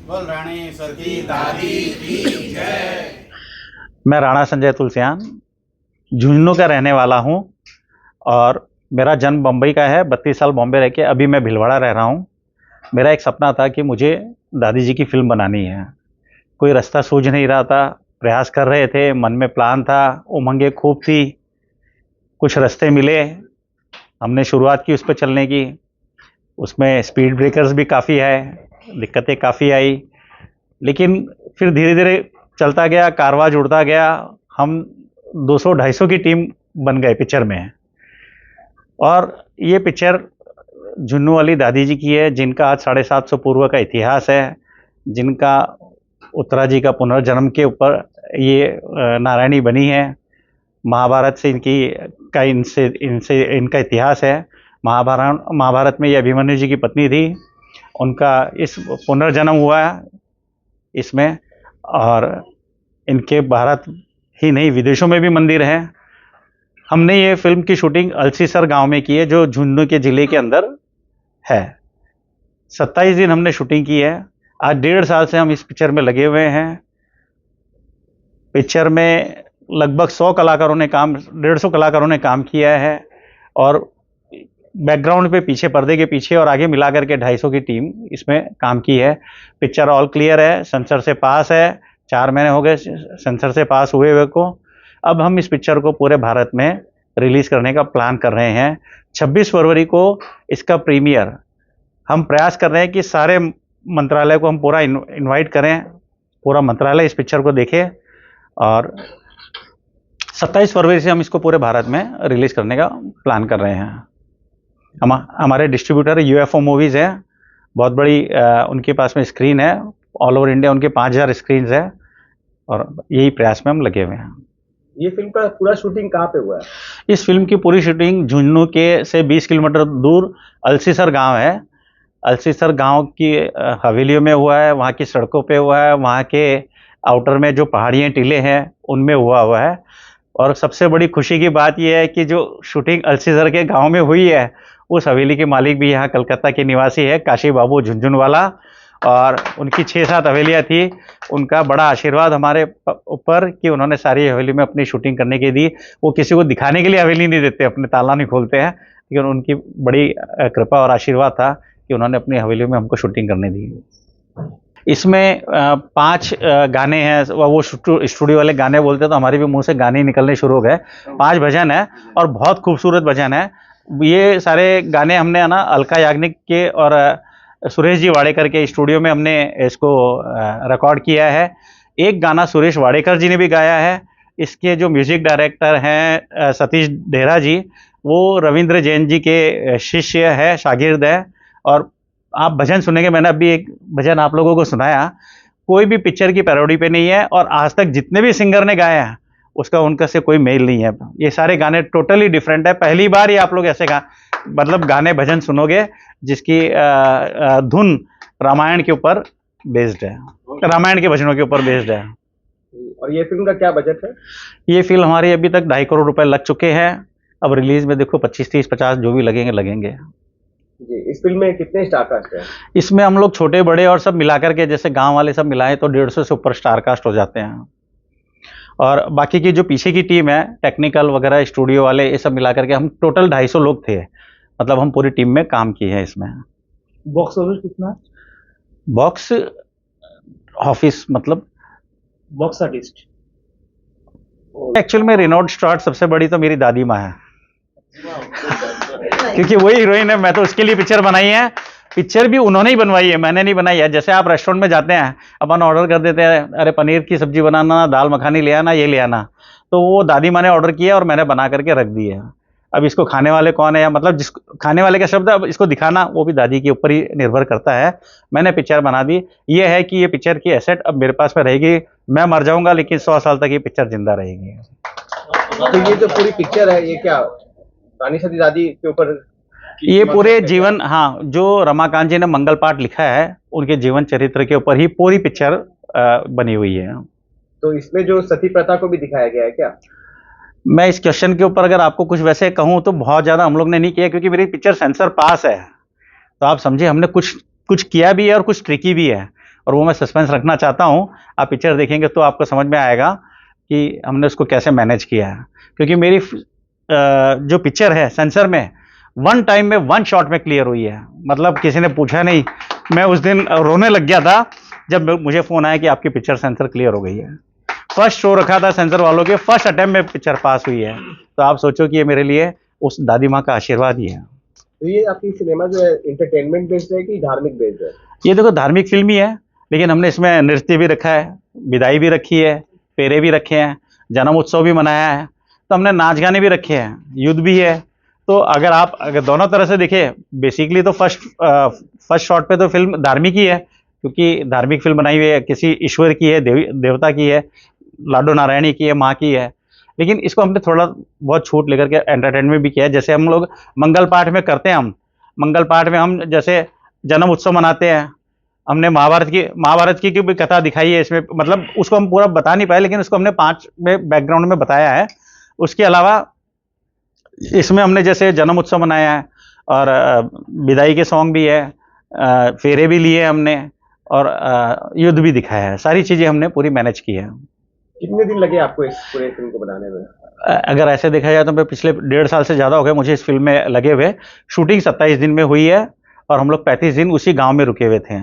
बोल रानी सती दादी की जय। मैं राणा संजय तुलसियान झुंझुनू का रहने वाला हूँ और मेरा जन्म बम्बई का है। 32 साल बॉम्बे रह के अभी मैं भिलवाड़ा रह रहा हूँ। मेरा एक सपना था कि मुझे दादी जी की फिल्म बनानी है। कोई रास्ता सूझ नहीं रहा था, प्रयास कर रहे थे, मन में प्लान था, उमंगें खूब थी। कुछ रास्ते मिले, हमने शुरुआत की उस पर चलने की। उसमें स्पीड ब्रेकर्स भी काफ़ी है, दिक्कतें काफ़ी आई, लेकिन फिर धीरे धीरे चलता गया, कारवां जुड़ता गया। हम 200-250 की टीम बन गए पिक्चर में। और ये पिक्चर झुन्नू वाली दादी जी की है, जिनका आज 750 पूर्व का इतिहास है, जिनका उत्तरा जी का पुनर्जन्म के ऊपर ये नारायणी बनी है। महाभारत से इनका इतिहास है। महाभारत में ये अभिमन्यु जी की पत्नी थी, उनका इस पुनर्जन्म हुआ इसमें। और इनके भारत ही नहीं, विदेशों में भी मंदिर हैं। हमने ये फिल्म की शूटिंग अलसीसर गांव में की है, जो झुंझुनू के ज़िले के अंदर है। 27 दिन हमने शूटिंग की है। आज 1.5 साल से हम इस पिक्चर में लगे हुए हैं। पिक्चर में लगभग 150 कलाकारों ने काम किया है। और बैकग्राउंड पे पीछे, पर्दे के पीछे और आगे मिलाकर के 250 की टीम इसमें काम की है। पिक्चर ऑल क्लियर है, सेंसर से पास है। 4 महीने हो गए सेंसर से पास हुए हुए को। अब हम इस पिक्चर को पूरे भारत में रिलीज करने का प्लान कर रहे हैं। 26 फरवरी को इसका प्रीमियर। हम प्रयास कर रहे हैं कि सारे मंत्रालय को हम पूरा इनवाइट करें, पूरा मंत्रालय इस पिक्चर को देखे। और 27 फरवरी से हम इसको पूरे भारत में रिलीज करने का प्लान कर रहे हैं। हमारे डिस्ट्रीब्यूटर यूएफओ मूवीज़ है, बहुत बड़ी उनके पास में स्क्रीन है। ऑल ओवर इंडिया उनके 5000 स्क्रीन है और यही प्रयास में हम लगे हुए हैं। ये फिल्म का पूरा शूटिंग कहाँ पे हुआ है? इस फिल्म की पूरी शूटिंग झुंझुनू के से 20 किलोमीटर दूर अलसीसर गांव है। अलसीसर गांव की हवेलियों में हुआ है, वहाँ की सड़कों पे हुआ है, वहाँ के आउटर में जो पहाड़ियाँ टीले हैं उनमें हुआ है। और सबसे बड़ी खुशी की बात यह है कि जो शूटिंग अलसीसर के गांव में हुई है, उस हवेली के मालिक भी यहाँ कलकत्ता के निवासी है, काशी बाबू झुंझुनवाला। और उनकी 6-7 हवेलियाँ थी। उनका बड़ा आशीर्वाद हमारे ऊपर कि उन्होंने सारी हवेली में अपनी शूटिंग करने के दी। वो किसी को दिखाने के लिए हवेली नहीं देते, अपने ताला नहीं खोलते हैं, लेकिन उनकी बड़ी कृपा और आशीर्वाद था कि उन्होंने अपनी हवेली में हमको शूटिंग करने दी। इसमें 5 गाने हैं। वो स्टूडियो वाले गाने बोलते तो हमारे भी मुंह से गाने निकलने शुरू हो गए। 5 भजन है और बहुत खूबसूरत भजन है। ये सारे गाने हमने ना अलका याग्निक के और सुरेश जी वाडेकर के स्टूडियो में हमने इसको रिकॉर्ड किया है। एक गाना सुरेश वाडेकर जी ने भी गाया है। इसके जो म्यूजिक डायरेक्टर हैं सतीश देहरा जी, वो रविंद्र जैन जी के शिष्य है, शागिर्द है। और आप भजन सुनेंगे, मैंने अभी एक भजन आप लोगों को सुनाया, कोई भी पिक्चर की पैरोडी पे नहीं है। और आज तक जितने भी सिंगर ने गाया है उसका उनका से कोई मेल नहीं है। ये सारे गाने टोटली डिफरेंट है। पहली बार ही आप लोग ऐसे मतलब गाने भजन सुनोगे जिसकी धुन रामायण के ऊपर बेस्ड है, रामायण के भजनों के ऊपर बेस्ड है। और ये फिल्म का क्या बजट है? ये फिल्म हमारी अभी तक 2.5 करोड़ रुपए लग चुके हैं। अब रिलीज में देखो 25, 30, 50 जो भी लगेंगे। जी, इस फिल्म में कितने स्टार कास्ट हैं? इसमें हम लोग छोटे बड़े और सब मिलाकर के, जैसे गांव वाले सब मिलाएं तो 150 से ऊपर स्टार कास्ट हो जाते हैं। और बाकी की जो पीछे की टीम है, टेक्निकल वगैरह, स्टूडियो वाले, ये सब मिलाकर के हम टोटल 250 लोग थे। मतलब हम पूरी टीम में काम किए हैं इसमें। बॉक्स ऑफिस कितना? बॉक्स ऑफिस मतलब बॉक्स आर्टिस्ट एक्चुअल में रिनोड स्टार्ट सबसे बड़ी तो मेरी दादी माँ है क्योंकि वही हीरोइन है। मैं तो उसके लिए पिक्चर बनाई है। पिक्चर भी उन्होंने ही बनवाई है, मैंने नहीं बनाई है। जैसे आप रेस्टोरेंट में जाते हैं, अपन ऑर्डर कर देते हैं, अरे पनीर की सब्जी बनाना, दाल मखानी ले आना, ये ले आना, तो वो दादी माँ ने ऑर्डर किया और मैंने बना करके रख दी है। अब इसको खाने वाले कौन है, या मतलब जिस खाने वाले का शब्द, अब इसको दिखाना वो भी दादी के ऊपर ही निर्भर करता है। मैंने पिक्चर बना दी। ये है कि ये पिक्चर की एसेट अब मेरे पास में रहेगी। मैं मर जाऊंगा लेकिन 100 साल तक ये पिक्चर जिंदा रहेगी। तो ये जो पूरी पिक्चर है, ये क्या रानी सती दादी के ऊपर? ये पूरे जीवन, हाँ, जो रमाकांत जी ने मंगल पाठ लिखा है उनके जीवन चरित्र के ऊपर ही पूरी पिक्चर बनी हुई है। तो इसमें जो सती प्रथा को भी दिखाया गया है क्या? मैं इस क्वेश्चन के ऊपर अगर आपको कुछ वैसे कहूँ तो बहुत ज़्यादा हम लोग ने नहीं किया, क्योंकि मेरी पिक्चर सेंसर पास है। तो आप समझिए हमने कुछ किया भी है और कुछ ट्रिकी भी है। और वो मैं सस्पेंस रखना चाहता हूँ। आप पिक्चर देखेंगे तो आपको समझ में आएगा कि हमने उसको कैसे मैनेज किया है, क्योंकि मेरी जो पिक्चर है सेंसर में वन टाइम में वन शॉट में क्लियर हुई है। मतलब किसी ने पूछा नहीं, मैं उस दिन रोने लग गया था जब मुझे फ़ोन आया कि आपकी पिक्चर सेंसर क्लियर हो गई है। फर्स्ट शो रखा था सेंसर वालों के, फर्स्ट अटेम्प्ट में पिक्चर पास हुई है। तो आप सोचो कि ये मेरे लिए उस दादी माँ का आशीर्वाद ही है। तो ये आपकी सिनेमा जो है इंटरटेनमेंट बेस्ड है कि धार्मिक बेस्ड है? ये देखो धार्मिक फिल्म ही है, लेकिन हमने इसमें नृत्य भी रखा है, विदाई भी रखी है, फेरे भी रखे हैं, जन्म उत्सव भी मनाया है, तो हमने नाच गाने भी रखे हैं, युद्ध भी है। तो अगर दोनों तरह से देखें, बेसिकली तो फर्स्ट शॉट पे तो फिल्म धार्मिक ही है, क्योंकि धार्मिक फिल्म बनाई हुई है, किसी ईश्वर की है, देवता की है, लाडो नारायणी की है, माँ की है। लेकिन इसको हमने थोड़ा बहुत छूट लेकर के एंटरटेनमेंट भी किया है। जैसे हम लोग मंगल पाठ में करते हैं, हम मंगल पाठ में हम जैसे जन्म उत्सव मनाते हैं, हमने महाभारत की भी कथा दिखाई है इसमें। मतलब उसको हम पूरा बता नहीं पाए, लेकिन उसको हमने 5 में बैकग्राउंड में बताया है। उसके अलावा इसमें हमने जैसे जन्म उत्सव मनाया है, और विदाई के सॉन्ग भी है, फेरे भी लिए हमने, और युद्ध भी दिखाया है। सारी चीज़ें हमने पूरी मैनेज की है। कितने दिन लगे आपको इस पूरे फिल्म को बनाने में? अगर ऐसे देखा जाए तो मैं पिछले 1.5 साल से ज़्यादा हो गए मुझे इस फिल्म में लगे हुए। शूटिंग 27 दिन में हुई है, और हम लोग 35 दिन उसी गांव में रुके हुए थे।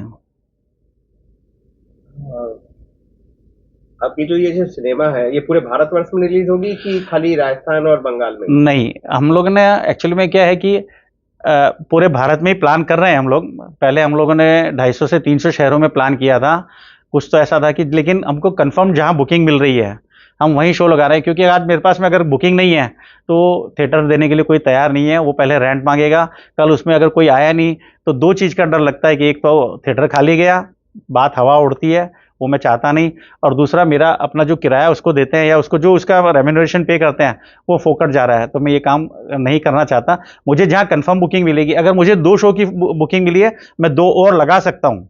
आपकी जो ये जो सिनेमा है, ये पूरे भारतवर्ष में रिलीज होगी कि खाली राजस्थान और बंगाल में? नहीं, हम लोग ने एक्चुअली में क्या है कि पूरे भारत में ही प्लान कर रहे हैं हम लोग। पहले हम लोगों ने 250 से 300 शहरों में प्लान किया था। कुछ तो ऐसा था कि, लेकिन हमको कंफर्म जहां बुकिंग मिल रही है हम वहीं शो लगा रहे हैं, क्योंकि आज मेरे पास में अगर बुकिंग नहीं है तो थिएटर देने के लिए कोई तैयार नहीं है। वो पहले रेंट मांगेगा, कल उसमें अगर कोई आया नहीं तो 2 चीज़ का डर लगता है कि एक तो थिएटर खाली गया, बात हवा उड़ती है, वो मैं चाहता नहीं, और दूसरा मेरा अपना जो किराया उसको देते हैं या उसको जो उसका रेम्यूनरेशन पे करते हैं वो फोकट जा रहा है। तो मैं ये काम नहीं करना चाहता। मुझे जहाँ कंफर्म बुकिंग मिलेगी, अगर मुझे 2 शो की बुकिंग मिली है मैं 2 और लगा सकता हूँ,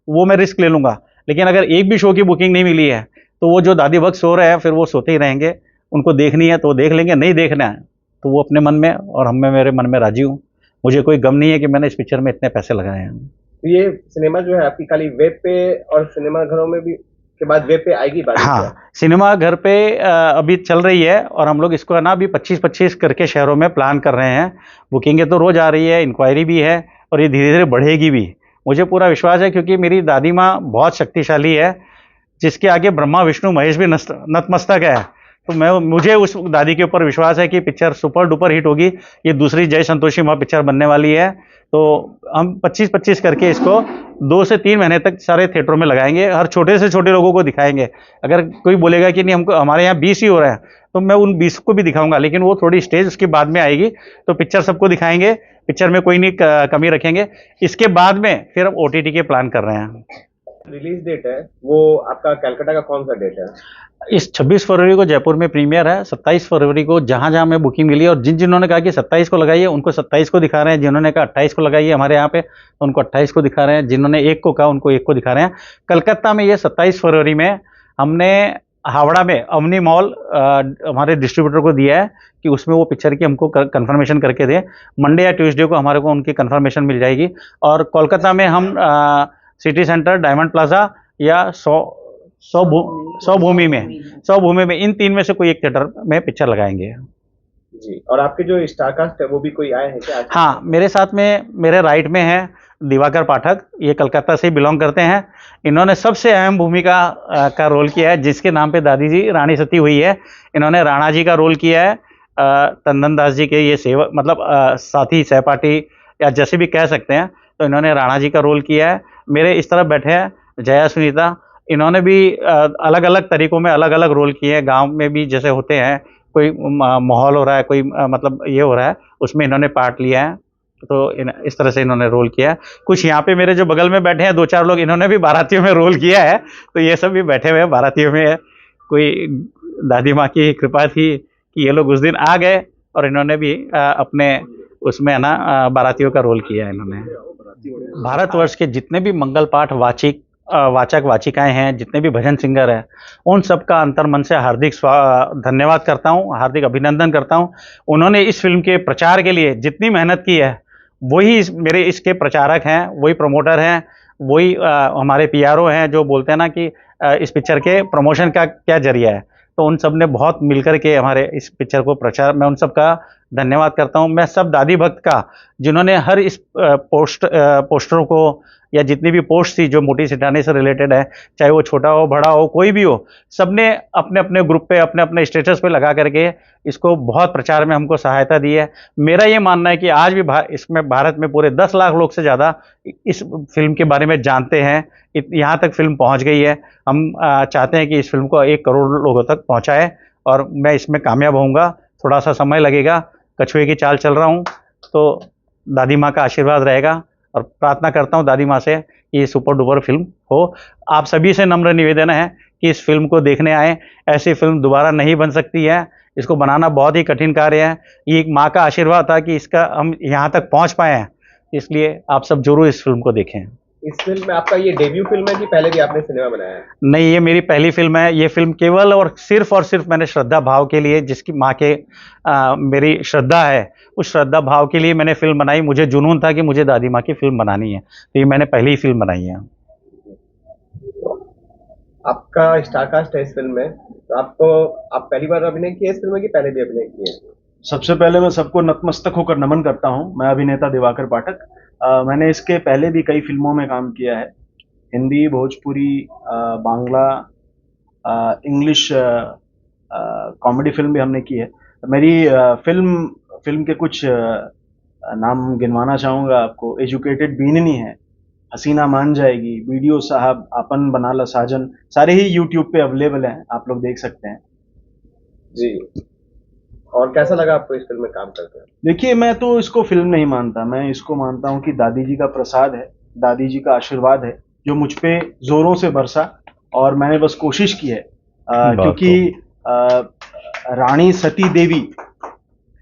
वो मैं रिस्क ले लूँगा। लेकिन अगर एक भी शो की बुकिंग नहीं मिली है तो वो जो दादी भक्त सो रहे हैं फिर वो सोते ही रहेंगे। उनको देखनी है तो देख लेंगे, नहीं देखना है तो वो अपने मन में, और हम मेरे मन में राजी हूँ। मुझे कोई गम नहीं है कि मैंने इस पिक्चर में इतने पैसे लगाए हैं। तो ये सिनेमा जो है आपकी खाली वेब पे और सिनेमा घरों में भी के बाद वेब पे आएगी बात? हाँ, सिनेमा घर पे अभी चल रही है, और हम लोग इसको है ना अभी 25-25 करके शहरों में प्लान कर रहे हैं। बुकिंगें तो रोज़ आ रही है, इंक्वायरी भी है, और ये धीरे धीरे बढ़ेगी भी। मुझे पूरा विश्वास है, क्योंकि मेरी दादी माँ बहुत शक्तिशाली है, जिसके आगे ब्रह्मा विष्णु महेश भी नतमस्तक है। तो मुझे उस दादी के ऊपर विश्वास है कि पिक्चर सुपर डुपर हिट होगी। ये दूसरी जय संतोषी माँ पिक्चर बनने वाली है। तो हम 25-25 करके इसको 2 से 3 महीने तक सारे थिएटरों में लगाएंगे, हर छोटे से छोटे लोगों को दिखाएंगे। अगर कोई बोलेगा कि नहीं हमको हमारे यहाँ 20 ही हो रहा है, तो मैं उन 20 को भी दिखाऊंगा, लेकिन वो थोड़ी स्टेज उसके बाद में आएगी। तो पिक्चर सबको दिखाएंगे, पिक्चर में कोई नहीं कमी रखेंगे। इसके बाद में फिर हम OTT के प्लान कर रहे हैं। रिलीज डेट है वो आपका कलकत्ता का कौन सा डेट है? इस 26 फरवरी को जयपुर में प्रीमियर है। 27 फरवरी को जहाँ जहाँ में बुकिंग मिली, और जिन्होंने कहा कि 27 को लगाइए उनको 27 को दिखा रहे हैं, जिन्होंने कहा 28 को लगाइए हमारे यहाँ पे तो उनको 28 को दिखा रहे हैं, जिन्होंने 1 को कहा उनको 1 को दिखा रहे हैं। कलकत्ता में ये 27 फरवरी में हमने हावड़ा में अवनी मॉल हमारे डिस्ट्रीब्यूटर को दिया है कि उसमें वो पिक्चर की हमको कंफर्मेशन करके दें। मंडे या ट्यूसडे को हमारे को उनकी कंफर्मेशन मिल जाएगी। और कोलकाता में हम सिटी सेंटर, डायमंड प्लाजा या सौ भूमि में इन 3 में से कोई एक थिएटर में पिक्चर लगाएंगे। जी, और आपके जो स्टारकास्ट है वो भी कोई आए हैं क्या? हाँ, मेरे साथ में मेरे राइट में है दिवाकर पाठक, ये कलकत्ता से बिलोंग करते हैं। इन्होंने सबसे अहम भूमिका का रोल किया है, जिसके नाम पे दादी जी रानी सती हुई है। इन्होंने राणा जी का रोल किया है, तंदन दास जी के ये सेवक, मतलब साथी सहपाठी या जैसे भी कह सकते हैं। तो इन्होंने राणा जी का रोल किया है। मेरे इस तरफ बैठे हैं जया सुनीता, इन्होंने भी अलग अलग तरीकों में अलग अलग रोल किए हैं। गांव में भी जैसे होते हैं, कोई माहौल हो रहा है, कोई मतलब ये हो रहा है, उसमें इन्होंने पार्ट लिया है। तो इस तरह से इन्होंने रोल किया है। कुछ यहाँ पे मेरे जो बगल में बैठे हैं 2-4 लोग, इन्होंने भी बारातियों में रोल किया है। तो ये सब भी बैठे हुए हैं बारातियों में। कोई दादी माँ की कृपा थी कि ये लोग उस दिन आ गए, और इन्होंने भी अपने उसमें है ना बारातियों का रोल किया है इन्होंने। भारतवर्ष के जितने भी मंगल पाठ वाचक वाचिकाएं हैं, जितने भी भजन सिंगर हैं, उन सब का अंतर्मन से हार्दिक धन्यवाद करता हूं, हार्दिक अभिनंदन करता हूं। उन्होंने इस फिल्म के प्रचार के लिए जितनी मेहनत की है, वही मेरे इसके प्रचारक हैं, वही प्रमोटर हैं, वही हमारे पीआरओ हैं जो बोलते हैं ना कि इस पिक्चर के प्रमोशन का क्या जरिया है, तो उन सब ने बहुत मिलकर के हमारे इस पिक्चर को प्रचार, मैं उन सब का धन्यवाद करता हूं। मैं सब दादी भक्त का, जिन्होंने हर इस पोस्टरों को या जितनी भी पोस्ट थी जो मोटी सिटानी से रिलेटेड है, चाहे वो छोटा हो बड़ा हो कोई भी हो, सबने अपने अपने ग्रुप पे अपने अपने स्टेटस पे लगा करके इसको बहुत प्रचार में हमको सहायता दी है। मेरा ये मानना है कि आज भी इसमें भारत में पूरे 10 लाख लोग से ज़्यादा इस फिल्म के बारे में जानते हैं। यहाँ तक फिल्म पहुँच गई है। हम चाहते हैं कि इस फिल्म को 1 करोड़ लोगों तक पहुँचाए और मैं इसमें कामयाब होऊंगा। थोड़ा सा समय लगेगा, कछुए की चाल चल रहा हूँ, तो दादी माँ का आशीर्वाद रहेगा और प्रार्थना करता हूँ दादी माँ से कि ये सुपर डुपर फिल्म हो। आप सभी से नम्र निवेदन है कि इस फिल्म को देखने आएँ। ऐसी फिल्म दोबारा नहीं बन सकती है, इसको बनाना बहुत ही कठिन कार्य है। ये एक माँ का आशीर्वाद था कि इसका हम यहाँ तक पहुँच पाए हैं, इसलिए आप सब जरूर इस फिल्म को देखें। इस फिल्म में आपका ये डेब्यू फिल्म है कि पहले भी आपने सिनेमा बनाया है? नहीं, ये मेरी पहली फिल्म है। ये फिल्म केवल और सिर्फ मैंने श्रद्धा भाव के लिए, जिसकी माँ के मेरी श्रद्धा है, उस श्रद्धा भाव के लिए मैंने फिल्म बनाई। मुझे जुनून था कि मुझे दादी माँ की फिल्म बनानी है, तो ये मैंने पहली फिल्म बनाई है। आपका स्टारकास्ट है इस फिल्म में, तो आप पहली बार अभिनय किया इस फिल्म में कि पहले भी अभिनय किए? सबसे पहले मैं सबको नतमस्तक होकर नमन करता हूं। मैं अभिनेता दिवाकर पाठक। मैंने इसके पहले भी कई फिल्मों में काम किया है, Hindi, Bhojpuri, Bangla, English comedy film भी हमने की है। मेरी फिल्म के कुछ नाम गिनवाना चाहूँगा आपको। एजुकेटेड बीननी है, हसीना मान जाएगी, वीडियो साहब, आपन बनाला साजन, सारे ही यूट्यूब पे अवेलेबल हैं, आप लोग देख सकते हैं जी। और कैसा लगा आपको इस फिल्म में काम करके? देखिए, मैं तो इसको फिल्म नहीं मानता, मैं इसको मानता हूँ कि दादी जी का प्रसाद है, दादी जी का आशीर्वाद है जो मुझ पे जोरों से बरसा, और मैंने बस कोशिश की है क्योंकि रानी सती देवी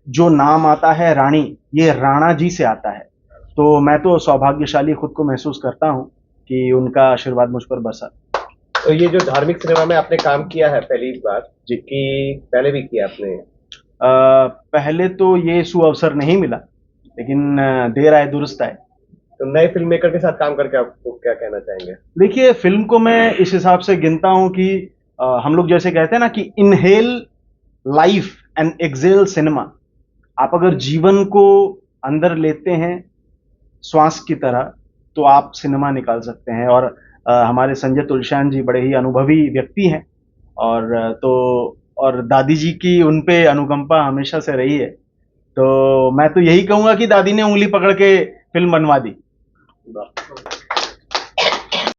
जो नाम आता है रानी, ये राणा जी से आता है, तो मैं तो सौभाग्यशाली खुद को महसूस करता हूँ कि उनका आशीर्वाद मुझ पर बरसा। तो ये जो धार्मिक सिनेमा में आपने काम किया है पहली बार जी, कि पहले भी किया आपने? पहले तो ये सुअवसर नहीं मिला, लेकिन देर आए दुरुस्त आए। तो नए फिल्म मेकर के साथ काम करके आपको क्या कहना चाहेंगे? देखिए, फिल्म को मैं इस हिसाब से गिनता हूं कि हम लोग जैसे कहते हैं ना कि inhale life and exhale cinema. आप अगर जीवन को अंदर लेते हैं श्वास की तरह, तो आप सिनेमा निकाल सकते हैं। और हमारे संजय तुलशान जी बड़े ही अनुभवी व्यक्ति हैं, और दादी जी की उन पे अनुकंपा हमेशा से रही है, तो मैं तो यही कहूंगा कि दादी ने उंगली पकड़ के फिल्म बनवा दी।